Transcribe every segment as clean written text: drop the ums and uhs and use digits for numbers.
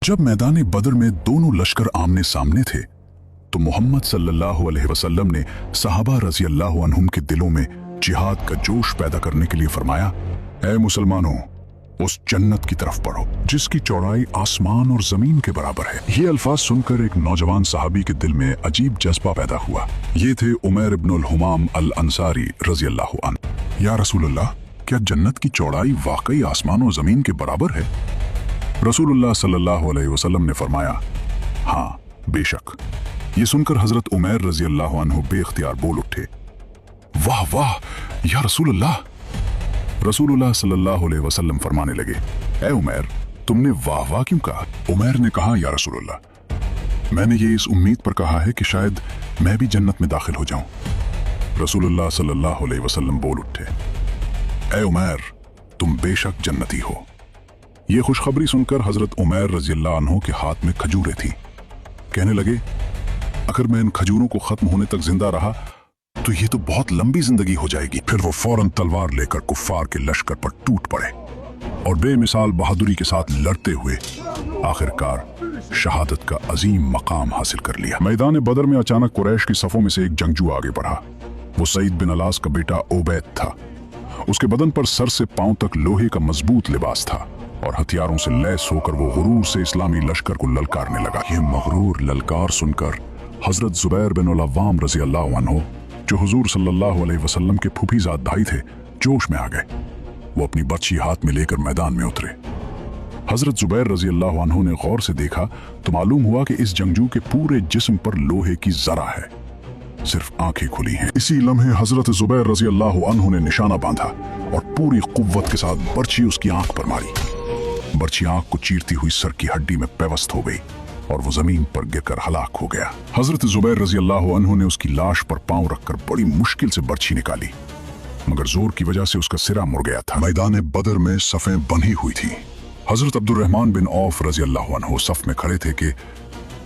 जब मैदान बदर में दोनों लश्कर आमने सामने थे तो मोहम्मद सल्लल्लाहु अलैहि वसल्लम ने सहाबा रज़ी अल्लाह अन्हुम के दिलों में जिहाद का जोश पैदा करने के लिए फरमाया, ऐ मुसलमानों, उस जन्नत की तरफ बढ़ो जिसकी चौड़ाई आसमान और जमीन के बराबर है। ये अल्फाज सुनकर एक नौजवान सहाबी के दिल में अजीब जज्बा पैदा हुआ। ये थे उमैर इब्न अल हुमाम अल अंसारी रज़ी अल्लाह अन्हु। या रसूलल्लाह, क्या जन्नत की चौड़ाई वाकई आसमान और जमीन के बराबर है? रसूलुल्लाह सल्लल्लाहु अलैहि वसल्लम ने फरमाया, हाँ बेशक। ये सुनकर हजरत उमैर रज़ी अल्लाह अन्हु बेख्तियार बोल उठे, वाह वाह या रसूलल्लाह। रसूलुल्लाह सल्लल्लाहु अलैहि वसल्लम फरमाने लगे, ऐ उमैर, तुमने वाह वाह क्यों कहा? उमैर ने कहा, या रसूलल्लाह, मैंने ये इस उम्मीद पर कहा है कि शायद मैं भी जन्नत में दाखिल हो जाऊं। रसूलुल्लाह सल्लल्लाहु अलैहि वसल्लम बोल उठे, ऐ उमैर, तुम बेशक जन्नती हो। ये खुशखबरी सुनकर हजरत उमैर रज़ी अल्लाह अन्हु के हाथ में खजूरें थी। कहने लगे, अगर मैं इन खजूरों को खत्म होने तक जिंदा रहा तो ये तो बहुत लंबी जिंदगी हो जाएगी। फिर वो फौरन तलवार लेकर कुफ्फार के लश्कर पर टूट पड़े और बेमिसाल बहादुरी के साथ लड़ते हुए आखिरकार शहादत का अजीम मकाम हासिल कर लिया। मैदान बदर में अचानक कुरैश की सफों में से एक जंगजू आगे बढ़ा। वो सईद बिन अलास का बेटा उबैद था। उसके बदन पर सर से पांव तक लोहे का मजबूत लिबास था और हथियारों से लैस होकर वो गुरूर से इस्लामी लश्कर को ललकारने लगा। ये मगरूर ललकार सुनकर हजरत जुबैर बिन अल-अव्वाम रज़ी अल्लाह अन्हु, जो हुजूर सल्लल्लाहु अलैहि वसल्लम के फूफीजाद भाई थे, जोश में आ गए। वो अपनी बर्छी हाथ में लेकर मैदान में उतरे। हजरत जुबैर रज़ी अल्लाह अन्हु ने गौर से देखा तो मालूम हुआ कि इस जंगजू के पूरे जिस्म पर लोहे की जरा है, सिर्फ आंखें खुली हैं। इसी लम्हे हजरत जुबैर रज़ी अल्लाह अन्हु ने निशाना बांधा और पूरी कुव्वत के साथ बर्छी उसकी आंख पर मारी। बर्छी आंख को चीरती हुई सर की हड्डी में पेवस्त हो गई और वो जमीन पर गिरकर हलाक हो गया। हजरत जुबैर रज़ी अल्लाह अन्हु ने उसकी लाश पर पांव रखकर बड़ी मुश्किल से बर्छी निकाली, मगर जोर की वजह से उसका सिरा मुड़ गया था। मैदान बदर में सफ़ें बंधी हुई थी। हजरत अब्दुर्रहमान बिन औफ रज़ी अल्लाह अन्हु सफ में खड़े थे कि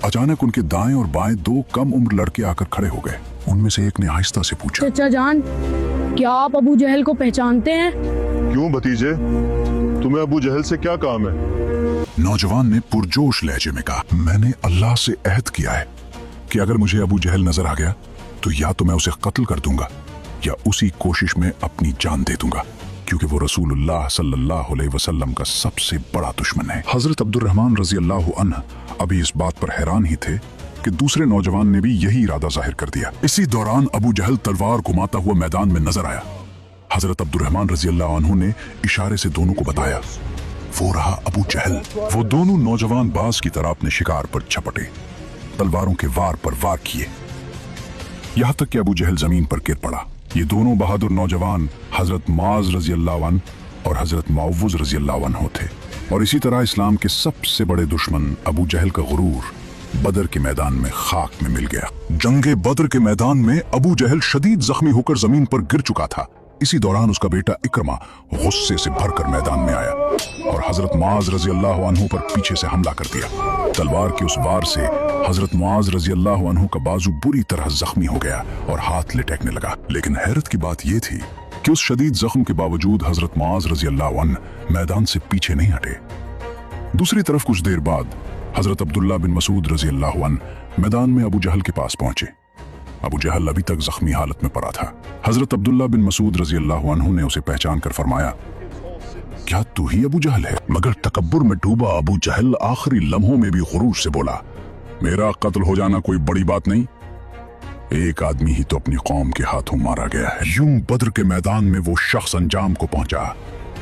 अचानक उनके दाएं और बाएं दो कम उम्र लड़के आकर खड़े हो गए। उनमें से एक ने आहिस्ता से पूछा, चचा जान, क्या आप अबू जहल को पहचानते हैं? क्यों भतीजे, तुम्हें अबू जहल से क्या काम है? नौजवान ने पुरजोश लहजे में कहा, मैंने अल्लाह से अहद किया है कि अगर मुझे अबू जहल नजर आ गया तो या तो मैं उसे कत्ल कर दूंगा या उसी कोशिश में अपनी जान दे दूंगा, क्योंकि वो रसूलुल्लाह सल्लल्लाहु अलैहि वसल्लम का सबसे बड़ा दुश्मन है। हजरत अब्दुर्रहमान रज़ी अल्लाह अन्हु अभी इस बात पर हैरान ही थे कि दूसरे नौजवान ने भी यही इरादा जाहिर कर दिया। इसी दौरान अबू जहल तलवार घुमाता हुआ मैदान में नजर आया। हजरत अब्दुर्रहमान रज़ी अल्लाह अन्हु ने इशारे से दोनों को बताया, वो रहा अबू जहल। वो दोनों नौजवान बाज की तरह अपने शिकार पर झपटे, तलवारों के वार पर वार किए, यहां तक कि अबू जहल जमीन पर गिर पड़ा। ये दोनों बहादुर नौजवान हजरत मुआज रज़ी अल्लाह अन्हु और हजरत मुअव्वज़ रज़ी अल्लाह अन्हु थे। और इसी तरह इस्लाम के सबसे बड़े दुश्मन अबू जहल का गुरूर बदर के मैदान में खाक में मिल गया। जंगे बदर के मैदान में अबू जहल शदीद जख्मी होकर जमीन पर गिर चुका था। इसी दौरान उसका बेटा इक्रमा गुस्से से भरकर मैदान में आया और हजरत मुआज रज़ी अल्लाह अन्हु पर पीछे से हमला कर दिया। तलवार के उस वार से हजरत मुआज रज़ी अल्लाह अन्हु का बाजू बुरी तरह जख्मी हो गया और हाथ लिटकने लगा। लेकिन हैरत की बात यह थी कि उस शदीद जख्म के बावजूद हजरत मुआज रज़ी अल्लाह अन्हु मैदान से पीछे नहीं हटे। दूसरी तरफ कुछ देर बाद हजरत अब्दुल्ला बिन मसूद रज़ी अल्लाह अन्हु मैदान में अबू जहल के पास पहुंचे। अबू जहल अभी तक जख्मी हालत में पड़ा था। हजरत अब्दुल्ला बिन मसूद रज़ी अल्लाह अन्हु ने उसे पहचान कर फरमाया, क्या तू ही अबू जहल है? मगर तकब्बुर में डूबा अबू जहल आखिरी लम्हों में भी गुरूर से बोला, मेरा कत्ल हो जाना कोई बड़ी बात नहीं, एक आदमी ही तो अपनी कौम के हाथों मारा गया है। यूं बद्र के मैदान में वो शख्स अंजाम को पहुंचा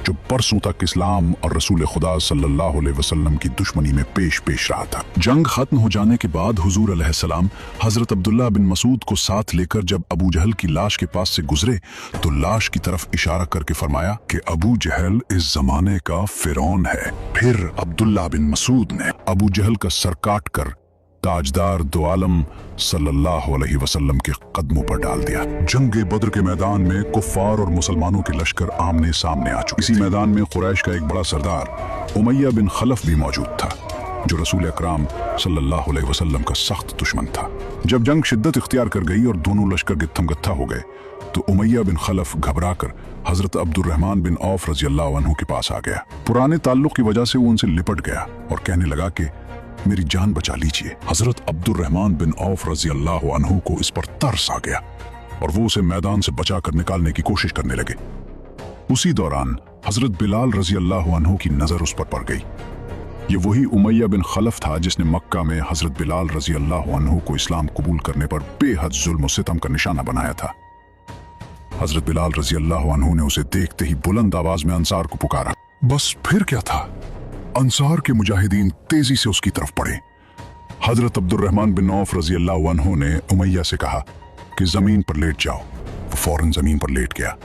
जो परसों तक इस्लाम और रसूल खुदा सल्लल्लाहु अलैहि वसल्लम की दुश्मनी में पेश रहा था। जंग खत्म हो जाने के बाद हुजूर अलैहिस्सलाम हजरत अब्दुल्ला बिन मसूद को साथ लेकर जब अबू जहल की लाश के पास से गुजरे तो लाश की तरफ इशारा करके फरमाया कि अबू जहल इस जमाने का फिरौन है। फिर अब्दुल्ला बिन मसूद ने अबू जहल का सर काट कर ताजदार दो आलम सल्लल्लाहु अलैहि वसल्लम के कदमों पर डाल दिया। जंगे बद्र के मैदान में कुफ्फार और मुसलमानों के लश्कर आमने सामने आ चुके। इसी मैदान में कुरैश का एक बड़ा सरदार उमैया बिन खलफ भी मौजूद था, जो रसूल अकराम सल्लल्लाहु अलैहि वसल्लम का सख्त दुश्मन था। जब जंग शिद्दत इख्तियार कर गई और दोनों लश्कर गित्थम गत्था हो गए तो उमैया बिन खलफ घबराकर हजरत अब्दुर्रहमान बिन औफ रज़ी अल्लाह अन्हु के पास आ गया। पुराने ताल्लुक की वजह से वो उनसे लिपट गया और कहने लगा कि मेरी जान बचा लीजिए। हजरत अब्दुर्रहमान बिन औफ रजी अल्लाह अन्हु को इस पर तरस आ गया और वो उसे मैदान से बचाकर निकालने की कोशिश करने लगे। उसी दौरान हजरत बिलाल रजी अल्लाह अन्हु की नजर उस पर पड़ गई। ये वही उमैया बिन खलफ था जिसने मक्का में हजरत बिलाल रजी अल्लाह अन्हु को इस्लाम कबूल करने पर बेहद जुल्म और सितम का निशाना बनाया था। हजरत बिलाल रजी अल्लाह अन्हु ने उसे देखते ही बुलंद आवाज में अंसार को पुकारा। बस फिर क्या था, अंसार के मुजाहिदीन तेजी से उसकी तरफ पड़े। हजरत अब्दुर्रहमान बिन औफ रजी अल्लाह अन्हु ने उमैया से कहा कि जमीन पर लेट जाओ। वो फौरन जमीन पर लेट गया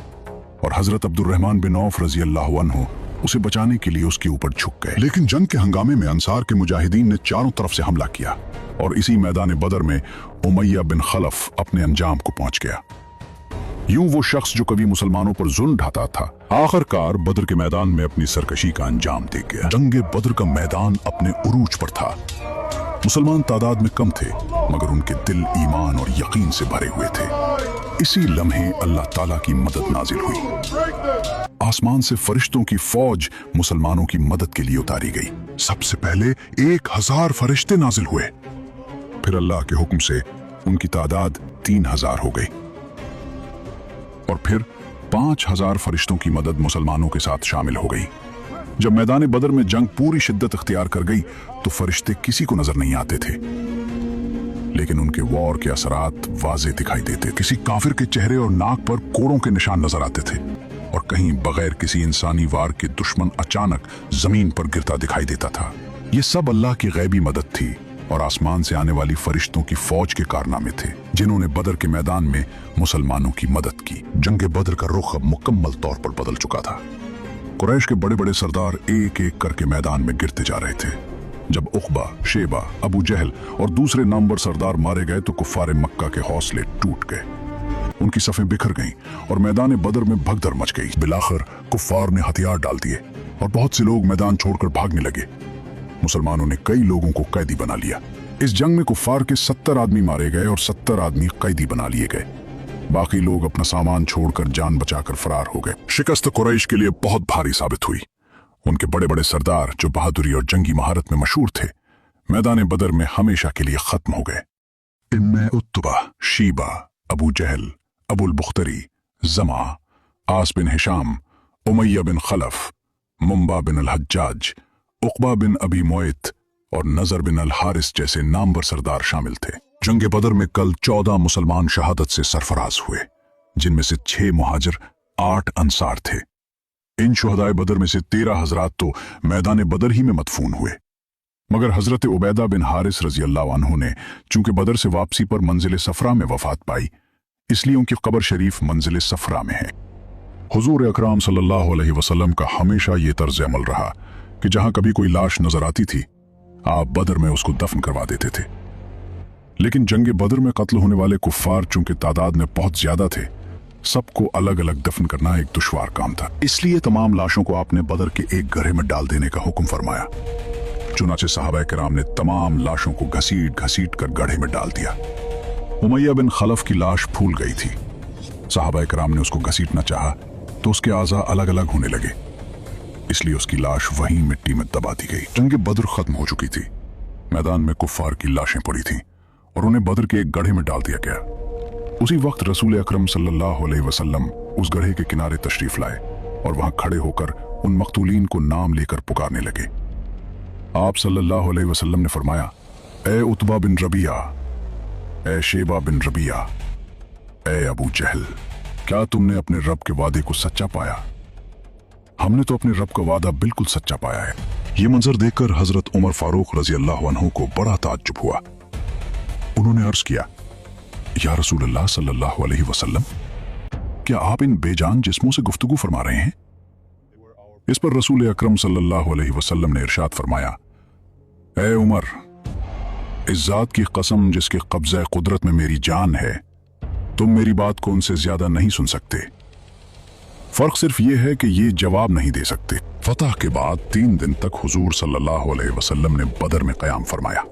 और हजरत अब्दुर्रहमान बिन औफ रजी अल्लाह अन्हु उसे बचाने के लिए उसके ऊपर झुक गए। लेकिन जंग के हंगामे में अंसार के मुजाहिदीन ने चारों तरफ से हमला किया और इसी मैदान बदर में उमैया बिन खलफ अपने अंजाम को पहुंच गया। यूं वो शख्स जो कभी मुसलमानों पर जुल्म ढाता था, आखिरकार बदर के मैदान में अपनी सरकशी का अंजाम दे गया। जंगे बदर का मैदान अपने उरूज पर था। मुसलमान तादाद में कम थे मगर उनके दिल ईमान और यकीन से भरे हुए थे। इसी लम्हे अल्लाह ताला की मदद नाजिल हुई। आसमान से फरिश्तों की फौज मुसलमानों की मदद के लिए उतारी गई। सबसे पहले 1000 फरिश्ते नाजिल हुए, फिर अल्लाह के हुक्म से उनकी तादाद 3000 हो गई और फिर 5000 फरिश्तों की मदद मुसलमानों के साथ शामिल हो गई। जब मैदान बदर में जंग पूरी शिद्दत इख्तियार कर गई तो फरिश्ते किसी को नजर नहीं आते थे, लेकिन उनके वॉर के असरात वाज़े दिखाई देते। किसी काफिर के चेहरे और नाक पर कोड़ों के निशान नजर आते थे और कहीं बगैर किसी इंसानी वार के दुश्मन अचानक जमीन पर गिरता दिखाई देता था। ये सब अल्लाह की गैबी मदद थी और आसमान से आने वाली फरिश्तों की फौज के कारनामे थे जिन्होंने बदर के मैदान में मुसलमानों की मदद की। जंग बदर का रुख अब मुकम्मल तौर पर बदल चुका था। कुरैश के बड़े बड़े सरदार एक एक करके मैदान में गिरते जा रहे थे। जब उक़बा, शेबा, अबू जहल और दूसरे नामवर सरदार मारे गए तो कुफ्फार मक्का के हौसले टूट गए। उनकी सफ़ें बिखर गईं और मैदान बदर में भगदड़ मच गई। बिलाखिर कुफ्फार ने हथियार डाल दिए और बहुत से लोग मैदान छोड़कर भागने लगे। मुसलमानों ने कई लोगों को कैदी बना लिया। इस जंग में कुफ्फार के 70 आदमी मारे गए और 70 आदमी कैदी बना लिए गए। बाकी लोग अपना सामान छोड़कर जान बचाकर फरार हो गए। शिकस्त कुरैश के लिए बहुत भारी साबित हुई। उनके बड़े बड़े सरदार जो बहादुरी और जंगी महारत में मशहूर थे, मैदान बदर में हमेशा के लिए खत्म हो गए। इनमें उत्तबा, शीबा, अबू जहल, अबुल बुख्तरी, जमा, आस बिन हिशाम, उमैया बिन खलफ, मुंबा बिन अल हज्जाज, उक़बा बिन अबी मुयत और नजर बिन अल हारिस जैसे नामवर सरदार शामिल थे। जंग बदर में कल 14 मुसलमान शहादत से सरफराज हुए, जिनमें से 6 मुहाजिर, 8 अंसार थे। इन शुहदाए बदर में से 13 हजरात तो मैदान बदर ही में मदफून हुए, मगर हजरत उबैदा बिन हारिस रजी अल्लाह अन्हु ने चूंकि बदर से वापसी पर मंजिल सफरा में वफात पाई, इसलिए उनकी कब्र शरीफ मंजिल सफरा में है। हुजूर अकरम सल्लल्लाहु अलैहि वसल्लम का हमेशा ये तर्ज अमल रहा कि जहां कभी कोई लाश नजर आती थी, आप बदर में उसको दफन करवा देते थे। लेकिन जंग बदर में कत्ल होने वाले कुफ्फार चूंकि तादाद में बहुत ज्यादा थे, सबको अलग अलग दफन करना एक दुश्वार काम था। इसलिए तमाम लाशों को आपने बदर के एक गड्ढे में डाल देने का हुक्म फरमाया। चुनाचे सहाबा किराम ने तमाम लाशों को घसीट घसीट कर गड्ढे में डाल दिया। उमैया बिन खलफ की लाश फूल गई थी। सहाबा किराम ने उसको घसीटना चाहा तो उसके आज़ा अलग अलग होने लगे, इसलिए उसकी लाश वहीं मिट्टी में दबा दी गई। जंग बदर खत्म हो चुकी थी। मैदान में कुफ्फार की लाशें पड़ी थीं और उन्हें बदर के एक गड्ढे में डाल दिया गया। उसी वक्त रसूल अकरम सल्लल्लाहु अलैहि वसल्लम उस गड्ढे के किनारे तशरीफ लाए और वहां खड़े होकर उन मकतूलीन को नाम लेकर पुकारने लगे। आप सल्लल्लाहु अलैहि वसल्लम ने फरमाया, ए उतबा बिन रबिया, ए शेबा बिन रबिया, ए अबू जहल, क्या तुमने अपने रब के वादे को सच्चा पाया? हमने तो अपने रब का वादा बिल्कुल सच्चा पाया है। यह मंजर देखकर हजरत उमर फारूक रजी अल्लाह अन्हु को बड़ा ताज्जुब हुआ। उन्होंने अर्ज किया, या रसूल अल्लाह सल्लल्लाहु अलैहि वसल्लम, क्या आप इन बेजान जिस्मों से गुफ्तगू फरमा रहे हैं? इस पर रसूल अकरम सल्लल्लाहु अलैहि वसल्लम ने इरशाद फरमाया, ए उमर, इस जात की कसम जिसके कब्ज़े कुदरत में मेरी जान है, तुम मेरी बात को उनसे ज्यादा नहीं सुन सकते। फर्क सिर्फ यह है कि ये जवाब नहीं दे सकते। फतह के बाद 3 दिन तक हुजूर सल्लल्लाहु अलैहि वसल्लम ने बदर में क़याम फरमाया।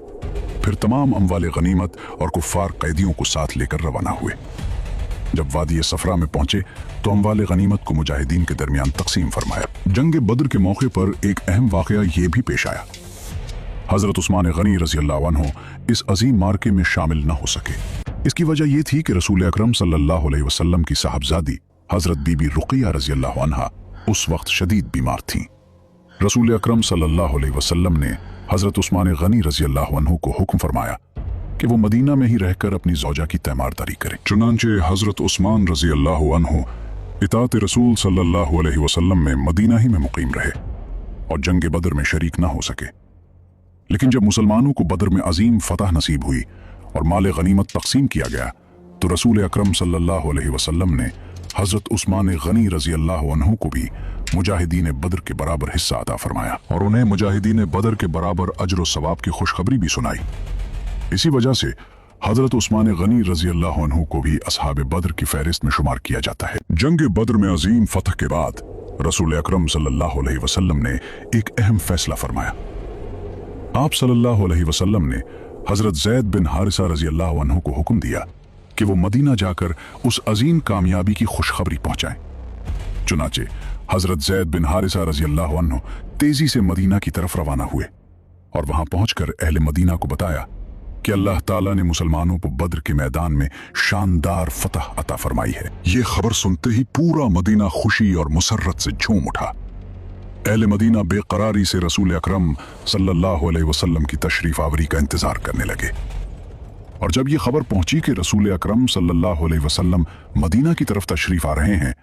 फिर तमाम अमवाले गनीमत और कुफ्फार कैदियों को साथ लेकर रवाना हुए। जब वादी सफरा में पहुंचे तो अमवाले गनीमत को मुजाहिदीन के दरमियान तकसीम फरमाया। जंग बदर के मौके पर एक अहम वाकया ये भी पेश आया। हजरत उस्मान गनी रजी अल्लाह अन्हु इस अजीम मार्के में शामिल न हो सके। इसकी वजह यह थी कि रसूल अकरम सल्लल्लाहु अलैहि वसल्लम की साहबजादी हजरत बीबी रुक़िया रजी अल्लाह अन्हा उस वक्त शदीद बीमार थीं। रसूल अकरम सल्लल्लाहु अलैहि वसल्लम ने हजरत उस्मान गनी रजी अल्लाह अन्हु को हुक्म फरमाया कि वो मदीना में ही रहकर अपनी ज़ौजा की तैमारदारी करें। चुनांचे हजरत उस्मान रजी अल्लाह अन्हु इताअत रसूल सल्लल्लाहु अलैहि वसल्लम में मदीना ही में मुकीम रहे और जंग बदर में शरीक न हो सके। लेकिन जब मुसलमानों को बदर में अजीम फतह नसीब हुई और माल गनीमत तकसीम किया गया तो रसूल अकरम सल्लल्लाहु अलैहि वसल्लम ने हजरत उस्मान गनी रजी अल्लाह अन्हु को भी मुजाहिदीन बदर के बराबर हिस्सा अता फरमाया और उन्हें मुजाहिदीन बदर के बराबर अजर व सवाब की खुशखबरी भी सुनाई। इसी वजह से हजरत उस्मान गनी रजी अल्लाह अन्हु को भी असहाब बदर की फहरिस्त में शुमार किया जाता है। जंग बदर में अजीम फतह के बाद रसूल अकरम सल्लल्लाहु अलैहि वसल्लम ने एक अहम फैसला फरमाया। आप सल्लल्लाहु अलैहि वसल्लम ने हजरत ज़ैद बिन हारिसा रजी अल्लाह अन्हु को हुक्म दिया कि वो मदीना जाकर उस अजीम कामयाबी की खुशखबरी पहुंचाएं। चुनाचे हजरत ज़ैद बिन हारिसा रजी अल्लाह अन्हु तेजी से मदीना की तरफ रवाना हुए और वहां पहुंचकर अहले मदीना को बताया कि अल्लाह ताला ने मुसलमानों को बद्र के मैदान में शानदार फतह अता फरमाई है। ये खबर सुनते ही पूरा मदीना खुशी और मुसर्रत से झूम उठा। अहले मदीना बेकरारी से रसूल अकरम सल्लल्लाहु अलैहि वसल्लम की तशरीफ आवरी का इंतजार करने लगे और जब ये खबर पहुंची कि रसूल अकरम सल्लल्लाहु अलैहि वसल्लम मदीना की तरफ तशरीफ आ रहे हैं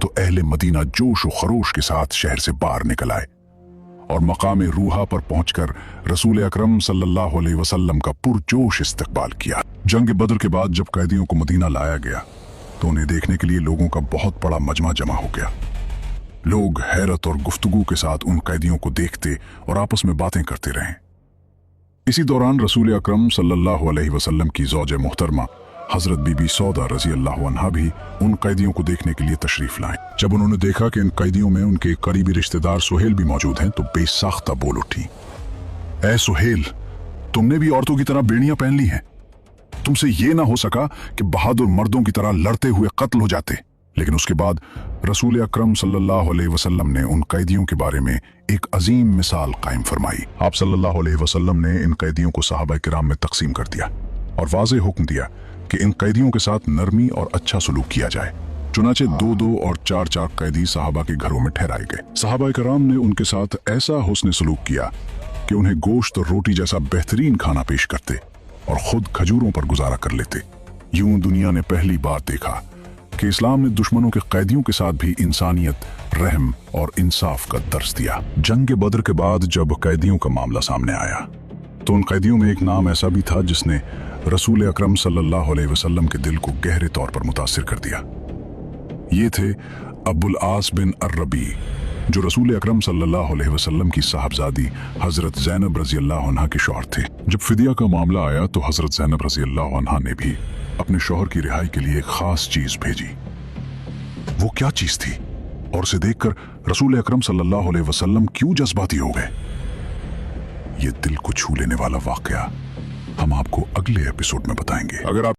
तो अहले मदीना जोश व खरोश के साथ शहर से बाहर निकल आए और मकाम रूहा पर पहुंचकर रसूल अकरम सल्लल्लाहु अलैहि वसल्लम का पुरजोश इस्तकबाल किया। जंग बदर के बाद जब कैदियों को मदीना लाया गया तो उन्हें देखने के लिए लोगों का बहुत बड़ा मजमा जमा हो गया। लोग हैरत और गुफ्तगू के साथ उन कैदियों को देखते और आपस में बातें करते रहे। इसी दौरान रसूल अकरम सल्लल्लाहु अलैहि वसल्लम की ज़ौज मोहतरमा हजरत बीबी सौदा रजी अल्लाह अन्हा भी उन कैदियों को देखने के लिए तशरीफ लाए। जब उन्होंने देखा कि इन कैदियों में उनके करीबी रिश्तेदार सुहेल भी मौजूद हैं तो बेसाख्ता बोल उठी, ऐ सुहेल, तुमने भी औरतों की तरह बेड़ियां पहन ली हैं। तुमसे ये ना हो सका कि बहादुर मर्दों की तरह लड़ते हुए कत्ल हो जाते। लेकिन उसके बाद रसूल अकरम सल्लल्लाहु अलैहि वसल्लम ने उन कैदियों के बारे में एक अजीम मिसाल कायम फरमाई। आप सल्लल्लाहु अलैहि वसल्लम ने इन कैदियों को सहाबा किराम में तकसीम कर दिया और वाज़ेह हुक्म दिया कि इन कैदियों के साथ नरमी और अच्छा सलूक किया जाए। चुनाचे 2-2 और 4-4 कैदी सहाबा के घरों में ठहराए गए। सहाबा किराम ने उनके साथ ऐसा हुस्न सलूक किया कि उन्हें गोश्त और रोटी जैसा बेहतरीन खाना पेश करते और खुद खजूरों पर गुजारा कर लेते। यूं दुनिया ने पहली बार देखा कि इस्लाम ने दुश्मनों के कैदियों के साथ भी इंसानियत, रहम और इंसाफ का दर्स दिया। जंग बदर के बाद जब कैदियों का मामला सामने आया तो उन कैदियों में एक नाम ऐसा भी था जिसने रसूल अकरम सल्लल्लाहु अलैहि वसल्लम के दिल को गहरे तौर पर मुतासिर कर दिया। ये थे अबुल आस बिन अर्रबी, जो रसूल अकरम सल्लल्लाहु अलैहि वसल्लम की साहबजादी हजरत ज़ैनब रजी अल्लाह अन्हा के शौहर थे। जब फिदिया का मामला आया तो हजरत ज़ैनब रजी अल्लाह अन्हा ने भी अपने शौहर की रिहाई के लिए एक खास चीज भेजी। वो क्या चीज थी और उसे देखकर रसूल अकरम सल्लल्लाहु अलैहि वसल्लम क्यों जज्बाती हो गए, ये दिल को छू लेने वाला वाकया हम आपको अगले एपिसोड में बताएंगे। अगर आप